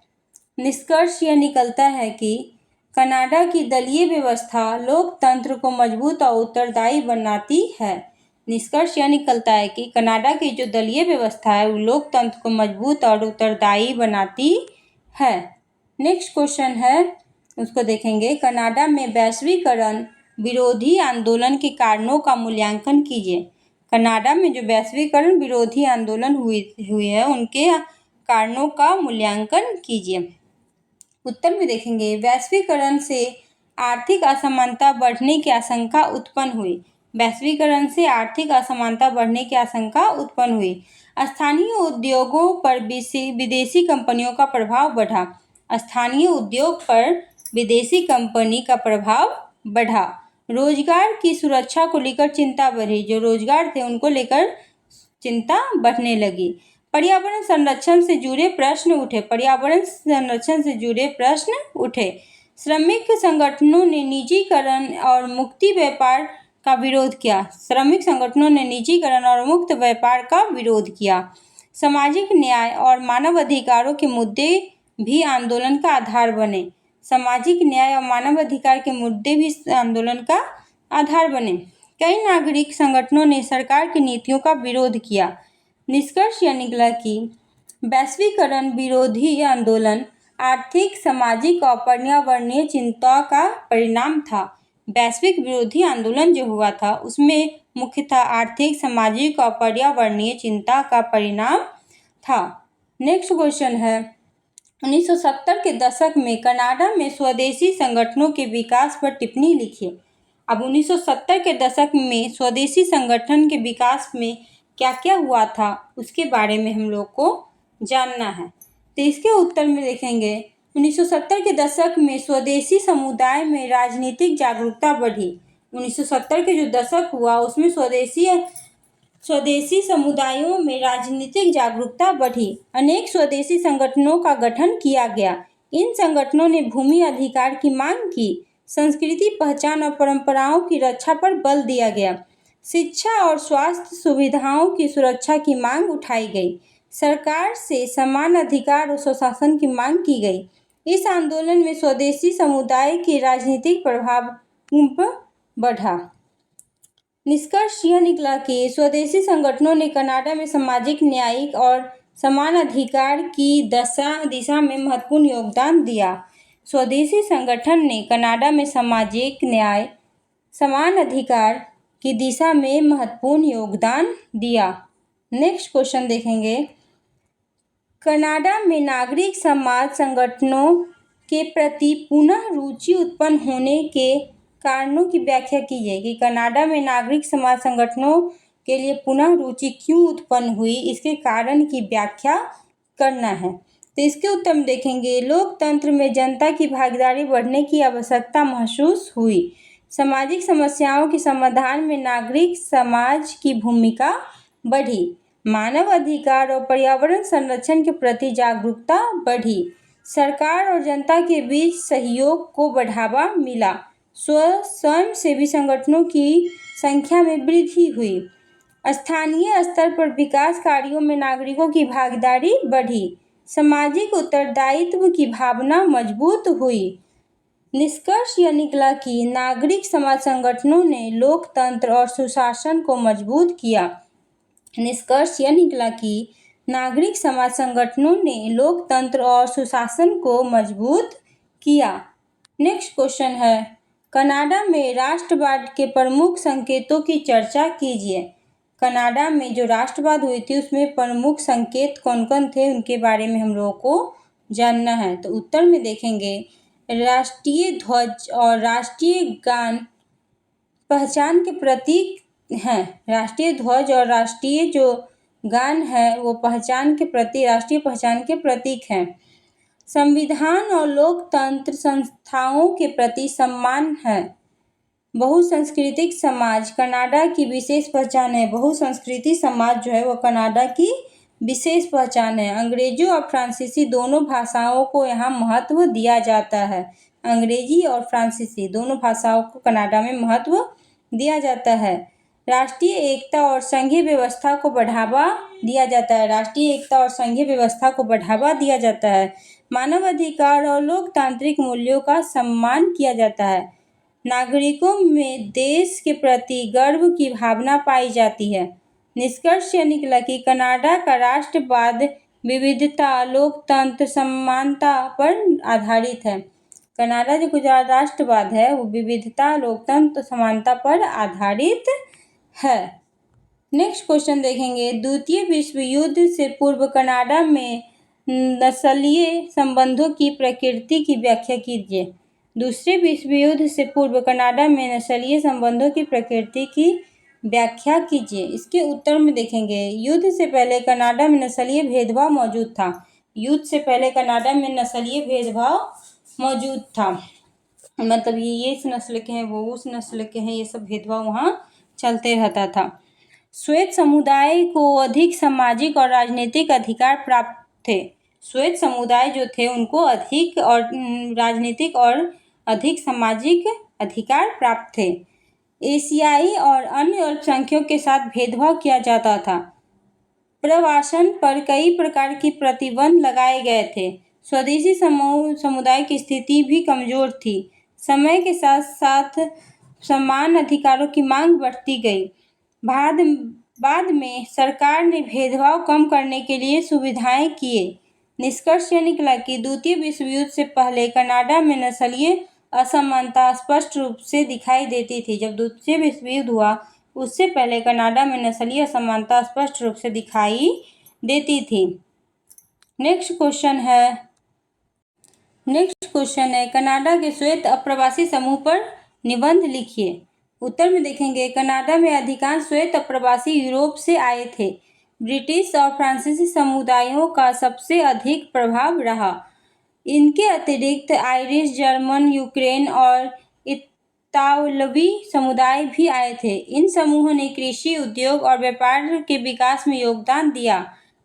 Speaker 2: निष्कर्ष यह निकलता है कि कनाडा की दलीय व्यवस्था लोकतंत्र को मजबूत और उत्तरदायी बनाती है। निष्कर्ष यह निकलता है कि कनाडा की जो दलीय व्यवस्था है वो लोकतंत्र को मजबूत और उत्तरदायी बनाती है। नेक्स्ट क्वेश्चन है, उसको देखेंगे, कनाडा में वैश्वीकरण विरोधी आंदोलन के कारणों का मूल्यांकन कीजिए। कनाडा में जो वैश्वीकरण विरोधी आंदोलन हुई है उनके कारणों का मूल्यांकन कीजिए। उत्तर में देखेंगे, वैश्वीकरण से आर्थिक असमानता बढ़ने की आशंका उत्पन्न हुई। वैश्वीकरण से आर्थिक असमानता बढ़ने की आशंका उत्पन्न हुई। स्थानीय उद्योगों पर विदेशी कंपनियों का प्रभाव बढ़ा। स्थानीय उद्योग पर विदेशी कंपनी का प्रभाव बढ़ा। रोजगार की सुरक्षा को लेकर चिंता बढ़ी। जो रोजगार थे उनको लेकर चिंता बढ़ने लगी। पर्यावरण संरक्षण से जुड़े प्रश्न उठे। पर्यावरण संरक्षण से जुड़े प्रश्न उठे। श्रमिक संगठनों ने निजीकरण और मुक्ति व्यापार का विरोध किया। श्रमिक संगठनों ने निजीकरण और मुक्त व्यापार का विरोध किया। सामाजिक न्याय और मानव अधिकारों के मुद्दे भी आंदोलन का आधार बने। सामाजिक न्याय और मानव अधिकार के मुद्दे भी आंदोलन का आधार बने। कई नागरिक संगठनों ने सरकार की नीतियों का विरोध किया। निष्कर्ष यह निकला कि वैश्वीकरण विरोधी आंदोलन आर्थिक, सामाजिक और पर्यावरणीय चिंताओं का परिणाम था। वैश्विक विरोधी आंदोलन जो हुआ था उसमें मुख्यतः आर्थिक, सामाजिक और पर्यावरणीय चिंता का परिणाम था। नेक्स्ट क्वेश्चन है 1970 के दशक में कनाडा में स्वदेशी संगठनों के विकास पर टिप्पणी लिखिए। अब 1970 के दशक में स्वदेशी संगठन के विकास में क्या क्या हुआ था उसके बारे में हम लोग को जानना है। तो इसके उत्तर में देखेंगे 1970 के दशक में स्वदेशी समुदाय में राजनीतिक जागरूकता बढ़ी। 1970 के जो दशक हुआ उसमें स्वदेशी समुदायों में राजनीतिक जागरूकता बढ़ी। अनेक स्वदेशी संगठनों का गठन किया गया। इन संगठनों ने भूमि अधिकार की मांग की। संस्कृति, पहचान और परंपराओं की रक्षा पर बल दिया गया। शिक्षा और स्वास्थ्य सुविधाओं की सुरक्षा की मांग उठाई गई। सरकार से समान अधिकार और सुशासन की मांग की गई। इस आंदोलन में स्वदेशी समुदाय की राजनीतिक प्रभाव बढ़ा। निष्कर्ष यह निकला कि स्वदेशी संगठनों ने कनाडा में सामाजिक, न्यायिक और समान अधिकार की दिशा में महत्वपूर्ण योगदान दिया। स्वदेशी संगठन ने कनाडा में सामाजिक न्याय, समान अधिकार की दिशा में महत्वपूर्ण योगदान दिया। नेक्स्ट क्वेश्चन देखेंगे कनाडा में नागरिक समाज संगठनों के प्रति पुनः रुचि उत्पन्न होने के कारणों की व्याख्या कीजिए कि कनाडा में नागरिक समाज संगठनों के लिए पुनः रुचि क्यों उत्पन्न हुई, इसके कारण की व्याख्या करना है। तो इसके उत्तर में देखेंगे लोकतंत्र में जनता की भागीदारी बढ़ने की आवश्यकता महसूस हुई। सामाजिक समस्याओं के समाधान में नागरिक समाज की भूमिका बढ़ी। मानव अधिकार और पर्यावरण संरक्षण के प्रति जागरूकता बढ़ी। सरकार और जनता के बीच सहयोग को बढ़ावा मिला। स्वयंसेवी संगठनों की संख्या में वृद्धि हुई। स्थानीय स्तर पर विकास कार्यों में नागरिकों की भागीदारी बढ़ी। सामाजिक उत्तरदायित्व की भावना मजबूत हुई। निष्कर्ष यह निकला कि नागरिक समाज संगठनों ने लोकतंत्र और सुशासन को मजबूत किया। निष्कर्ष यह निकला कि नागरिक समाज संगठनों ने लोकतंत्र और सुशासन को मजबूत किया। नेक्स्ट क्वेश्चन है कनाडा में राष्ट्रवाद के प्रमुख संकेतों की चर्चा कीजिए। कनाडा में जो राष्ट्रवाद हुई थी उसमें प्रमुख संकेत कौन कौन थे उनके बारे में हम लोगों को जानना है। तो उत्तर में देखेंगे राष्ट्रीय ध्वज और राष्ट्रीय गान पहचान के प्रतीक हैं। राष्ट्रीय ध्वज और राष्ट्रीय जो गान है वो राष्ट्रीय पहचान के प्रतीक हैं। संविधान और लोकतंत्र संस्थाओं के प्रति सम्मान है। बहुसांस्कृतिक समाज कनाडा की विशेष पहचान है। बहुसांस्कृतिक समाज जो है वो कनाडा की विशेष पहचान है। अंग्रेजी और फ्रांसीसी दोनों भाषाओं को यहाँ महत्व दिया जाता है। अंग्रेजी और फ्रांसीसी दोनों भाषाओं को कनाडा में महत्व दिया जाता है। राष्ट्रीय एकता और संघीय व्यवस्था को बढ़ावा दिया जाता है। राष्ट्रीय एकता और संघीय व्यवस्था को बढ़ावा दिया जाता है। मानव अधिकार और लोकतांत्रिक मूल्यों का सम्मान किया जाता है। नागरिकों में देश के प्रति गर्व की भावना पाई जाती है। निष्कर्ष यह निकला कि कनाडा का राष्ट्रवाद विविधता, लोकतंत्र, समानता पर आधारित है। कनाडा जो गुजरात राष्ट्रवाद है वो विविधता, लोकतंत्र, समानता पर आधारित है। नेक्स्ट क्वेश्चन देखेंगे द्वितीय विश्व युद्ध से पूर्व कनाडा में नस्लीय संबंधों की प्रकृति की व्याख्या कीजिए। दूसरे विश्व युद्ध से पूर्व कनाडा में नस्लीय संबंधों की प्रकृति की व्याख्या कीजिए। इसके उत्तर में देखेंगे युद्ध से पहले कनाडा में नस्लीय भेदभाव मौजूद था। युद्ध से पहले कनाडा में नस्लीय भेदभाव मौजूद था। मतलब ये इस नस्ल के हैं, वो उस नस्ल के हैं, ये सब भेदभाव वहाँ चलते रहता था। श्वेत समुदाय को अधिक सामाजिक और राजनीतिक अधिकार प्राप्त थे। श्वेत समुदाय जो थे उनको अधिक और राजनीतिक और अधिक सामाजिक अधिकार प्राप्त थे। एशियाई और अन्य अल्पसंख्यकों के साथ भेदभाव किया जाता था। प्रवासन पर कई प्रकार की प्रतिबंध लगाए गए थे। स्वदेशी समुदाय की स्थिति भी कमजोर थी। समय के साथ साथ समान अधिकारों की मांग बढ़ती गई। बाद में सरकार ने भेदभाव कम करने के लिए सुविधाएं किए। निष्कर्ष यह निकला कि द्वितीय विश्व युद्ध से पहले कनाडा में नस्लीय असमानता स्पष्ट रूप से दिखाई देती थी। जब द्वितीय विश्व युद्ध हुआ उससे पहले कनाडा में नस्लीय असमानता स्पष्ट रूप से दिखाई देती थी। नेक्स्ट क्वेश्चन है कनाडा के श्वेत अप्रवासी समूह पर निबंध लिखिए। उत्तर में देखेंगे कनाडा में अधिकांश श्वेत अप्रवासी यूरोप से आए थे। ब्रिटिश और फ्रांसीसी समुदायों का सबसे अधिक प्रभाव रहा। इनके अतिरिक्त आयरिश, जर्मन, यूक्रेन और इतालवी समुदाय भी आए थे। इन समूहों ने कृषि, उद्योग और व्यापार के विकास में योगदान दिया।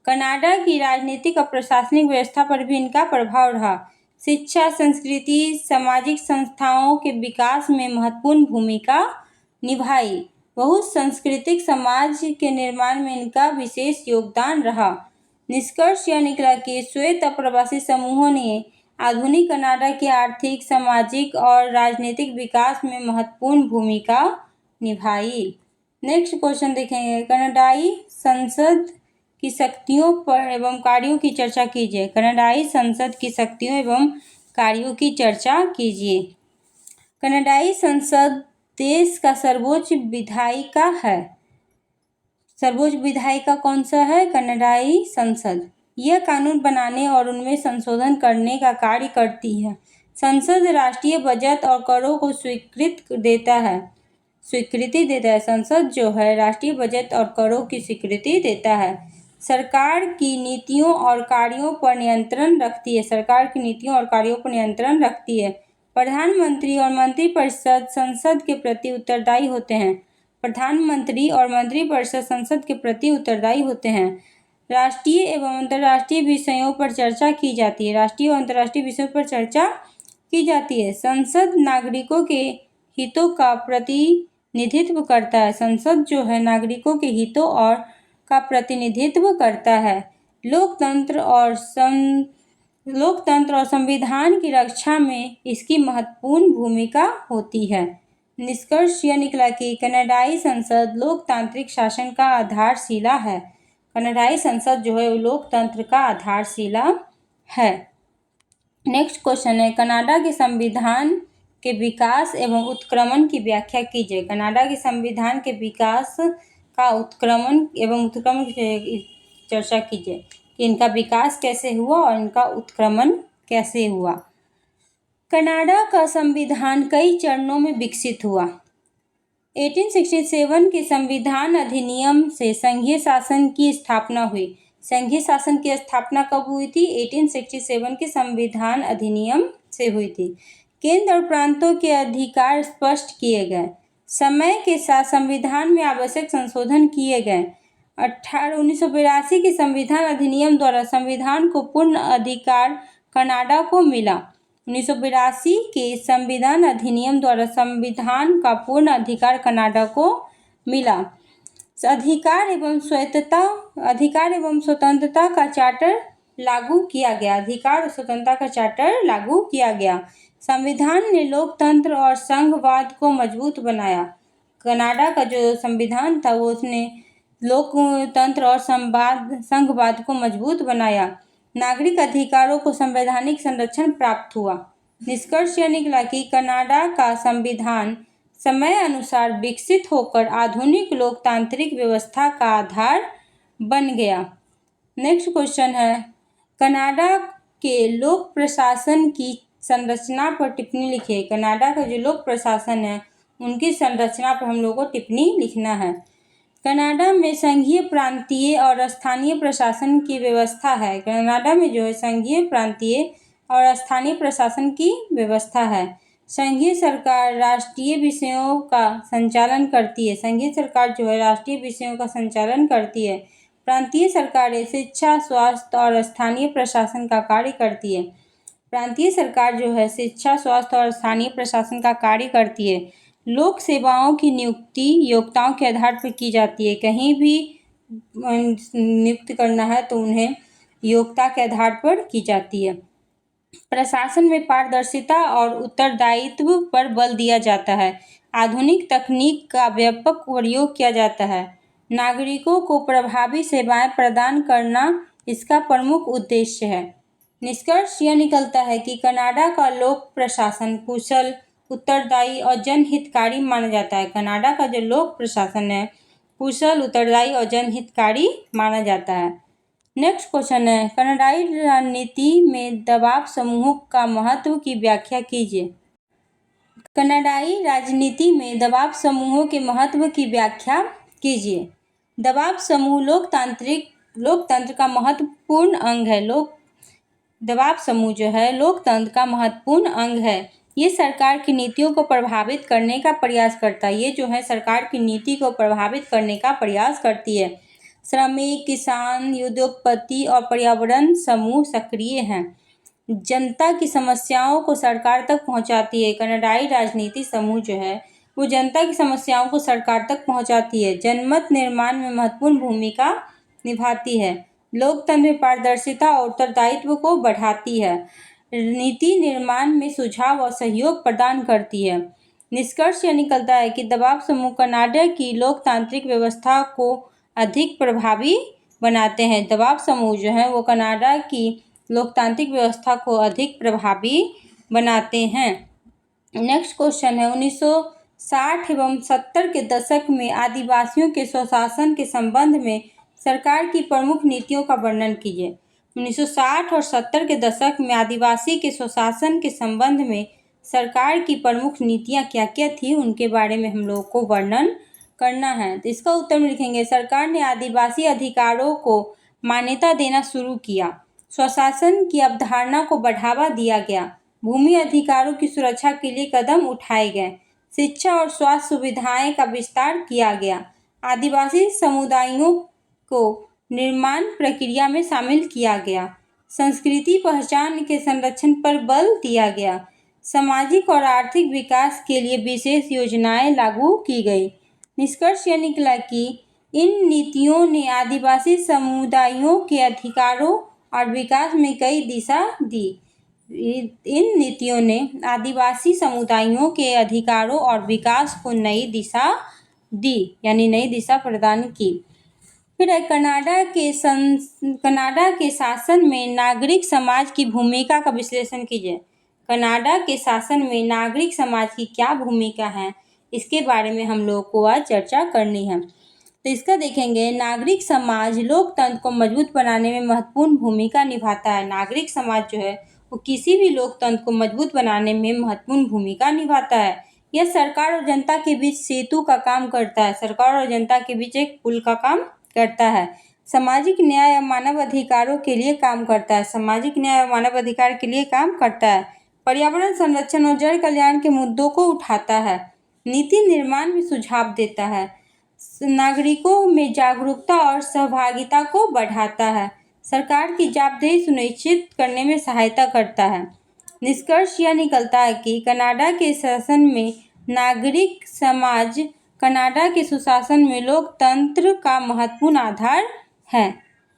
Speaker 2: कनाडा की राजनीतिक और प्रशासनिक व्यवस्था पर भी इनका प्रभाव रहा। शिक्षा, संस्कृति, सामाजिक संस्थाओं के विकास में महत्वपूर्ण भूमिका निभाई। बहुसांस्कृतिक समाज के निर्माण में इनका विशेष योगदान रहा। निष्कर्ष यह निकला कि श्वेत अप्रवासी समूहों ने आधुनिक कनाडा के आर्थिक, सामाजिक और राजनीतिक विकास में महत्वपूर्ण भूमिका निभाई। नेक्स्ट क्वेश्चन देखेंगे कनाडाई संसद की शक्तियों पर एवं कार्यों की चर्चा कीजिए। कनाडाई संसद की शक्तियों एवं कार्यों की चर्चा कीजिए। कनाडाई संसद देश का सर्वोच्च विधायिका है। सर्वोच्च विधायिका कौन सा है? कनाडाई संसद। यह कानून बनाने और उनमें संशोधन करने का कार्य करती है। संसद राष्ट्रीय बजट और करों को स्वीकृति देता है। संसद जो है राष्ट्रीय बजट और करों की स्वीकृति देता है। सरकार की नीतियों और कार्यों पर नियंत्रण रखती है। प्रधानमंत्री और मंत्रिपरिषद संसद के प्रति उत्तरदायी होते हैं। प्रधानमंत्री और मंत्रिपरिषद संसद के प्रति उत्तरदायी होते हैं। राष्ट्रीय एवं अंतर्राष्ट्रीय विषयों पर चर्चा की जाती है। राष्ट्रीय और अंतर्राष्ट्रीय विषयों पर चर्चा की जाती है। संसद नागरिकों के हितों का प्रतिनिधित्व करता है। संसद जो है नागरिकों के हितों का प्रतिनिधित्व करता है। लोकतंत्र और संविधान की रक्षा में इसकी महत्वपूर्ण भूमिका होती है। निष्कर्ष यह निकला कि कनाडाई संसद लोकतांत्रिक शासन का आधारशिला है। कनाडाई संसद जो है लोकतंत्र का आधारशिला है। नेक्स्ट क्वेश्चन है कनाडा के संविधान के विकास एवं उत्क्रमण की व्याख्या कीजिए। कनाडा के संविधान के विकास का उत्क्रमण की चर्चा कीजिए कि इनका विकास कैसे हुआ और इनका उत्क्रमण कैसे हुआ। कनाडा का संविधान कई चरणों में विकसित हुआ। 1867 के संविधान अधिनियम से संघीय शासन की स्थापना हुई। संघीय शासन की स्थापना कब हुई थी? 1867 के संविधान अधिनियम से हुई थी। केंद्र और प्रांतों के अधिकार स्पष्ट किए गए। समय के साथ संविधान में आवश्यक संशोधन किए गए। 1982 के संविधान अधिनियम द्वारा संविधान को पूर्ण अधिकार कनाडा को मिला। 1982 के संविधान अधिनियम द्वारा संविधान का पूर्ण अधिकार कनाडा को मिला। अधिकार एवं स्वतंत्रता का चार्टर लागू किया गया। अधिकार और स्वतंत्रता का चार्टर लागू किया गया। संविधान ने लोकतंत्र और संघवाद को मजबूत बनाया। कनाडा का जो संविधान था वो उसने लोकतंत्र और संघवाद को मजबूत बनाया। नागरिक अधिकारों को संवैधानिक संरक्षण प्राप्त हुआ। निष्कर्ष यह निकला कि कनाडा का संविधान समय अनुसार विकसित होकर आधुनिक लोकतांत्रिक व्यवस्था का आधार बन गया। नेक्स्ट क्वेश्चन है कनाडा के लोक प्रशासन की संरचना पर टिप्पणी लिखिए। कनाडा का जो लोक प्रशासन है उनकी संरचना पर हम लोगों को टिप्पणी लिखना है। कनाडा में संघीय, प्रांतीय और स्थानीय प्रशासन की व्यवस्था है। कनाडा में जो है संघीय, प्रांतीय और स्थानीय प्रशासन की व्यवस्था है। संघीय सरकार राष्ट्रीय विषयों का संचालन करती है। संघीय सरकार जो है राष्ट्रीय विषयों का संचालन करती है। प्रांतीय सरकारें शिक्षा, स्वास्थ्य और स्थानीय प्रशासन का कार्य करती है। प्रांतीय सरकार जो है शिक्षा, स्वास्थ्य और स्थानीय प्रशासन का कार्य करती है। लोक सेवाओं की नियुक्ति योग्यताओं के आधार पर की जाती है। कहीं भी नियुक्त करना है तो उन्हें योग्यता के आधार पर की जाती है। प्रशासन में पारदर्शिता और उत्तरदायित्व पर बल दिया जाता है। आधुनिक तकनीक का व्यापक प्रयोग किया जाता है। नागरिकों को प्रभावी सेवाएं प्रदान करना इसका प्रमुख उद्देश्य है। निष्कर्ष यह निकलता है कि कनाडा का लोक प्रशासन कुशल, उत्तरदायी और जनहितकारी माना जाता है। कनाडा का जो लोक प्रशासन है कुशल, उत्तरदायी और जनहितकारी माना जाता है। नेक्स्ट क्वेश्चन है, कनाडाई राजनीति में दबाव समूहों का महत्व की व्याख्या कीजिए। कनाडाई राजनीति में दबाव समूहों के महत्व की व्याख्या कीजिए। दबाव समूह लोकतंत्र का महत्वपूर्ण अंग है। दबाव समूह जो है लोकतंत्र का महत्वपूर्ण अंग है। ये सरकार की नीतियों को प्रभावित करने का प्रयास करता है। ये जो है सरकार की नीति को प्रभावित करने का प्रयास करती है। श्रमिक, किसान, उद्योगपति और पर्यावरण समूह सक्रिय हैं। जनता की समस्याओं को सरकार तक पहुंचाती है। कनाडाई राजनीति समूह जो है वो जनता की समस्याओं को सरकार तक पहुंचाती है। जनमत निर्माण में महत्वपूर्ण भूमिका निभाती है। लोकतंत्र में पारदर्शिता और उत्तरदायित्व को बढ़ाती है। नीति निर्माण में सुझाव और सहयोग प्रदान करती है। निष्कर्ष यह निकलता है कि दबाव समूह कनाडा की लोकतांत्रिक व्यवस्था को अधिक प्रभावी बनाते हैं। दबाव समूह जो है वो कनाडा की लोकतांत्रिक व्यवस्था को अधिक प्रभावी बनाते हैं। नेक्स्ट क्वेश्चन है, 1960 एवं 70 के दशक में आदिवासियों के स्वशासन के संबंध में सरकार की प्रमुख नीतियों का वर्णन कीजिए। 1960 और 70 के दशक में आदिवासी के स्वशासन के संबंध में सरकार की प्रमुख नीतियां क्या क्या थी उनके बारे में हम लोगों को वर्णन करना है। तो इसका उत्तर में लिखेंगे, सरकार ने आदिवासी अधिकारों को मान्यता देना शुरू किया। स्वशासन की अवधारणा को बढ़ावा दिया गया। भूमि अधिकारों की सुरक्षा के लिए कदम उठाए गए। शिक्षा और स्वास्थ्य सुविधाएं का विस्तार किया गया। आदिवासी समुदायों को निर्माण प्रक्रिया में शामिल किया गया। संस्कृति पहचान के संरक्षण पर बल दिया गया। सामाजिक और आर्थिक विकास के लिए विशेष योजनाएं लागू की गई। निष्कर्ष यह निकला कि इन नीतियों ने आदिवासी समुदायों के अधिकारों और विकास में कई दिशा दी। इन नीतियों ने आदिवासी समुदायों के अधिकारों और विकास को नई दिशा दी, यानी नई दिशा प्रदान की। फिर है कनाडा के शासन में नागरिक समाज की भूमिका का विश्लेषण कीजिए। कनाडा के शासन में नागरिक समाज की क्या भूमिका है, इसके बारे में हम लोगों को आज चर्चा करनी है। तो इसका देखेंगे, नागरिक समाज लोकतंत्र को मजबूत बनाने में महत्वपूर्ण भूमिका निभाता है। नागरिक समाज जो है वो किसी भी लोकतंत्र को मजबूत बनाने में महत्वपूर्ण भूमिका निभाता है। यह सरकार और जनता के बीच सेतु का काम करता है। सरकार और जनता के बीच एक पुल का काम करता है। सामाजिक न्याय और मानव अधिकारों के लिए काम करता है। सामाजिक न्याय और मानव अधिकार के लिए काम करता है। पर्यावरण संरक्षण और जन कल्याण के मुद्दों को उठाता है। नीति निर्माण में सुझाव देता है। नागरिकों में जागरूकता और सहभागिता को बढ़ाता है। सरकार की जवाबदेही सुनिश्चित करने में सहायता करता है। निष्कर्ष यह निकलता है कि कनाडा के शासन में नागरिक समाज कनाडा के सुशासन में लोकतंत्र का महत्वपूर्ण आधार है।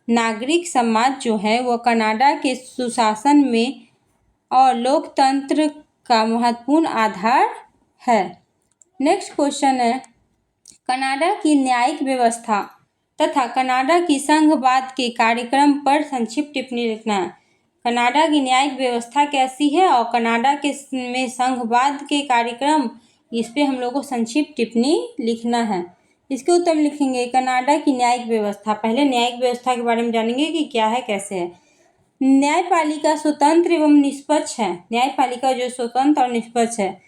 Speaker 2: नागरिक समाज जो है वो कनाडा के सुशासन में और लोकतंत्र का महत्वपूर्ण आधार है। नेक्स्ट क्वेश्चन है, कनाडा की न्यायिक व्यवस्था तथा कनाडा की संघवाद के कार्यक्रम पर संक्षिप्त टिप्पणी लिखना है। कनाडा की न्यायिक व्यवस्था कैसी है और कनाडा के में संघवाद के कार्यक्रम, इस पे हम लोग को संक्षिप्त टिप्पणी लिखना है। इसके उत्तर में लिखेंगे, कनाडा की न्यायिक व्यवस्था। पहले न्यायिक व्यवस्था के बारे में जानेंगे कि क्या है, कैसे है। न्यायपालिका स्वतंत्र एवं निष्पक्ष है। न्यायपालिका जो स्वतंत्र और निष्पक्ष है।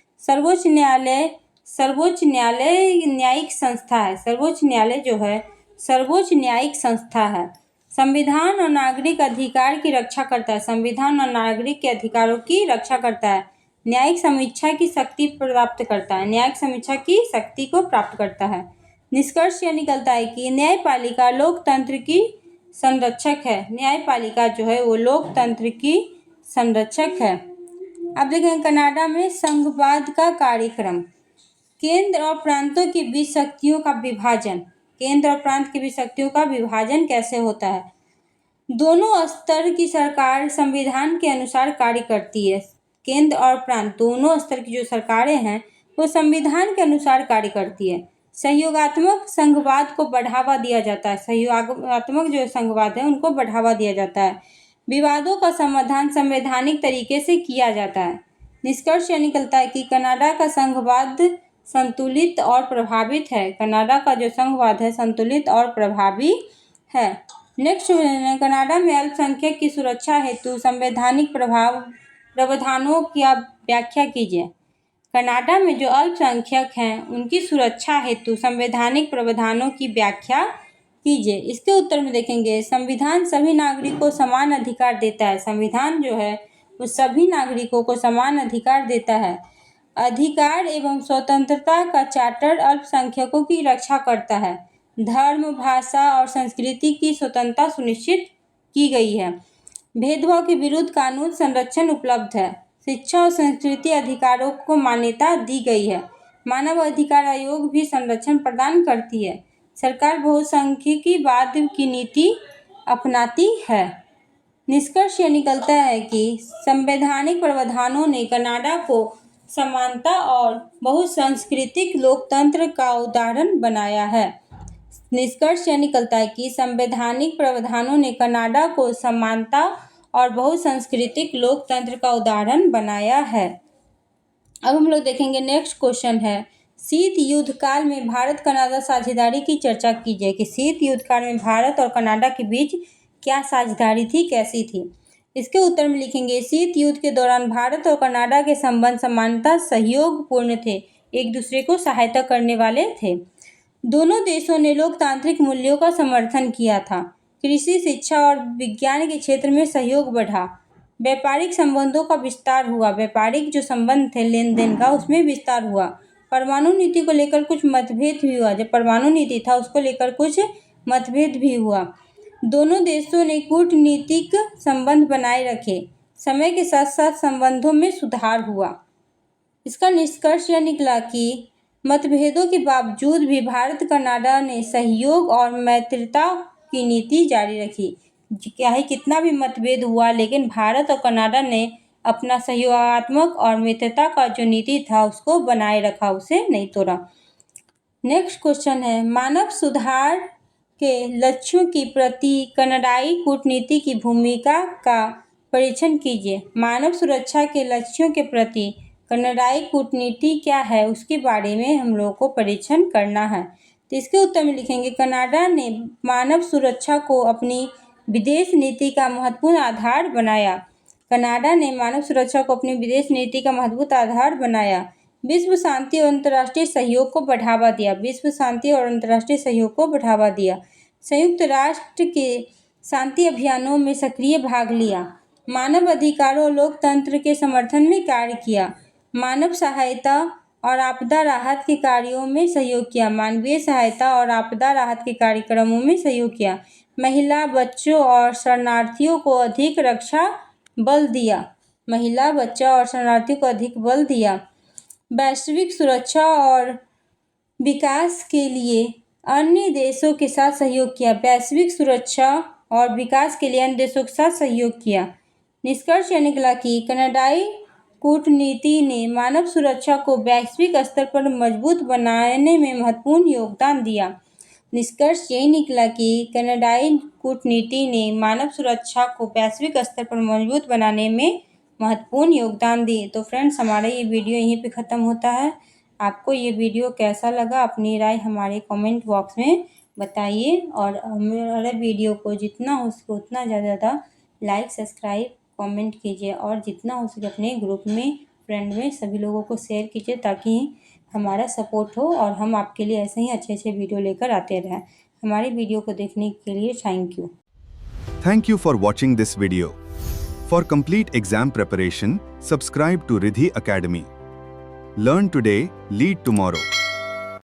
Speaker 2: सर्वोच्च न्यायालय न्यायिक संस्था है। सर्वोच्च न्यायालय जो है सर्वोच्च न्यायिक संस्था है। संविधान और नागरिक अधिकार की रक्षा करता है। संविधान और नागरिक के अधिकारों की रक्षा करता है। न्यायिक समीक्षा की शक्ति प्राप्त करता है, न्यायिक समीक्षा की शक्ति को प्राप्त करता है। निष्कर्ष यह निकलता है कि न्यायपालिका लोकतंत्र की संरक्षक है। न्यायपालिका जो है वो लोकतंत्र की संरक्षक है। अब देखें कनाडा में संघवाद का कार्यक्रम। केंद्र और प्रांतों के बीच शक्तियों का विभाजन, केंद्र और प्रांत के बीच शक्तियों का विभाजन कैसे होता है? दोनों स्तर की सरकार संविधान के अनुसार कार्य करती है। केंद्र और प्रांत दोनों स्तर की जो सरकारें हैं वो संविधान के अनुसार कार्य करती है। सहयोगात्मक संघवाद को बढ़ावा दिया जाता है, सहयोगात्मक जो संघवाद है उनको बढ़ावा दिया जाता है। विवादों का समाधान संवैधानिक तरीके से किया जाता है। निष्कर्ष यह निकलता है कि कनाडा का संघवाद संतुलित और प्रभावित है। कनाडा का जो संघवाद है संतुलित और प्रभावी है। नेक्स्ट कनाडा में अल्पसंख्यक की सुरक्षा हेतु संवैधानिक प्रावधानों की व्याख्या कीजिए। कनाडा में जो अल्पसंख्यक हैं उनकी सुरक्षा हेतु संवैधानिक प्रावधानों की व्याख्या कीजिए। इसके उत्तर में देखेंगे संविधान सभी नागरिकों को समान अधिकार देता है। संविधान जो है वो सभी नागरिकों को समान अधिकार देता है। अधिकार एवं स्वतंत्रता का चार्टर अल्पसंख्यकों की रक्षा करता है। धर्म, भाषा और संस्कृति की स्वतंत्रता सुनिश्चित की गई है। भेदभाव के विरुद्ध कानून संरक्षण उपलब्ध है। शिक्षा और संस्कृति अधिकारों को मान्यता दी गई है। मानव अधिकार आयोग भी संरक्षण प्रदान करती है। सरकार बहुसंख्यकवाद की नीति अपनाती है। निष्कर्ष यह निकलता है कि संवैधानिक प्रावधानों ने कनाडा को समानता और बहुसांस्कृतिक लोकतंत्र का उदाहरण बनाया है। निष्कर्ष यह निकलता है कि संवैधानिक प्रावधानों ने कनाडा को समानता और बहुसांस्कृतिक लोकतंत्र का उदाहरण बनाया है। अब हम लोग देखेंगे नेक्स्ट क्वेश्चन है शीत युद्ध काल में भारत कनाडा साझेदारी की चर्चा कीजिए कि शीत युद्ध काल में भारत और कनाडा के बीच क्या साझेदारी थी, कैसी थी? इसके उत्तर में लिखेंगे शीत युद्ध के दौरान भारत और कनाडा के संबंध समानता सहयोगपूर्ण थे, एक दूसरे को सहायता करने वाले थे। दोनों देशों ने लोकतांत्रिक मूल्यों का समर्थन किया था। कृषि, शिक्षा और विज्ञान के क्षेत्र में सहयोग बढ़ा। व्यापारिक संबंधों का विस्तार हुआ। व्यापारिक जो संबंध थे लेन देन का उसमें विस्तार हुआ। परमाणु नीति को लेकर कुछ मतभेद भी हुआ। जो परमाणु नीति था उसको लेकर कुछ मतभेद भी हुआ। दोनों देशों ने कूटनीतिक संबंध बनाए रखे। समय के साथ साथ संबंधों में सुधार हुआ। इसका निष्कर्ष यह निकला कि मतभेदों के बावजूद भी भारत कनाडा ने सहयोग और मैत्रीता की नीति जारी रखी। चाहे कितना भी मतभेद हुआ लेकिन भारत और कनाडा ने अपना सहयोगात्मक और मित्रता का जो नीति था उसको बनाए रखा, उसे नहीं तोड़ा। नेक्स्ट क्वेश्चन है मानव सुधार के लक्ष्यों की प्रति कनाडाई कूटनीति की भूमिका का परीक्षण कीजिए। मानव सुरक्षा के लक्ष्यों के प्रति कनाडाई कूटनीति क्या है उसके बारे में हम लोगों को परीक्षण करना है। तो इसके उत्तर में लिखेंगे कनाडा ने मानव सुरक्षा को अपनी विदेश नीति का महत्वपूर्ण आधार बनाया। कनाडा ने मानव सुरक्षा को अपनी विदेश नीति का महत्वपूर्ण आधार बनाया। विश्व शांति और अंतर्राष्ट्रीय सहयोग को बढ़ावा दिया। विश्व शांति और अंतर्राष्ट्रीय सहयोग को बढ़ावा दिया। संयुक्त राष्ट्र के शांति अभियानों में सक्रिय भाग लिया। मानव अधिकारों और लोकतंत्र के समर्थन में कार्य किया। मानव सहायता और आपदा राहत के कार्यों में सहयोग किया। मानवीय सहायता और आपदा राहत के कार्यक्रमों में सहयोग किया। महिला, बच्चों और शरणार्थियों को अधिक रक्षा बल दिया। महिला, बच्चा और शरणार्थियों को अधिक बल दिया। वैश्विक सुरक्षा और विकास के लिए अन्य देशों के साथ सहयोग किया। वैश्विक सुरक्षा और विकास के लिए अन्य देशों के साथ सहयोग किया। निष्कर्ष यह निकला कि कनाडाई कूटनीति ने मानव सुरक्षा को वैश्विक स्तर पर मजबूत बनाने में महत्वपूर्ण योगदान दिया। निष्कर्ष यही निकला कि कनाडाई कूटनीति ने मानव सुरक्षा को वैश्विक स्तर पर मजबूत बनाने में महत्वपूर्ण योगदान दिए। तो फ्रेंड्स हमारा ये वीडियो यहीं पे ख़त्म होता है। आपको ये वीडियो कैसा लगा अपनी राय हमारे कमेंट बॉक्स में बताइए और हमारे वीडियो को जितना हो सके उतना ज़्यादा लाइक, सब्सक्राइब, कमेंट कीजिए और जितना हो सके अपने ग्रुप में, फ्रेंड में सभी लोगों को शेयर कीजिए ताकि हमारा सपोर्ट हो और हम आपके लिए ऐसे ही अच्छे अच्छे वीडियो लेकर आते रहें। हमारे वीडियो को देखने के लिए thank you.
Speaker 1: Thank you for watching this video. For complete exam preparation, subscribe to Riddhi Academy. Learn today, lead tomorrow.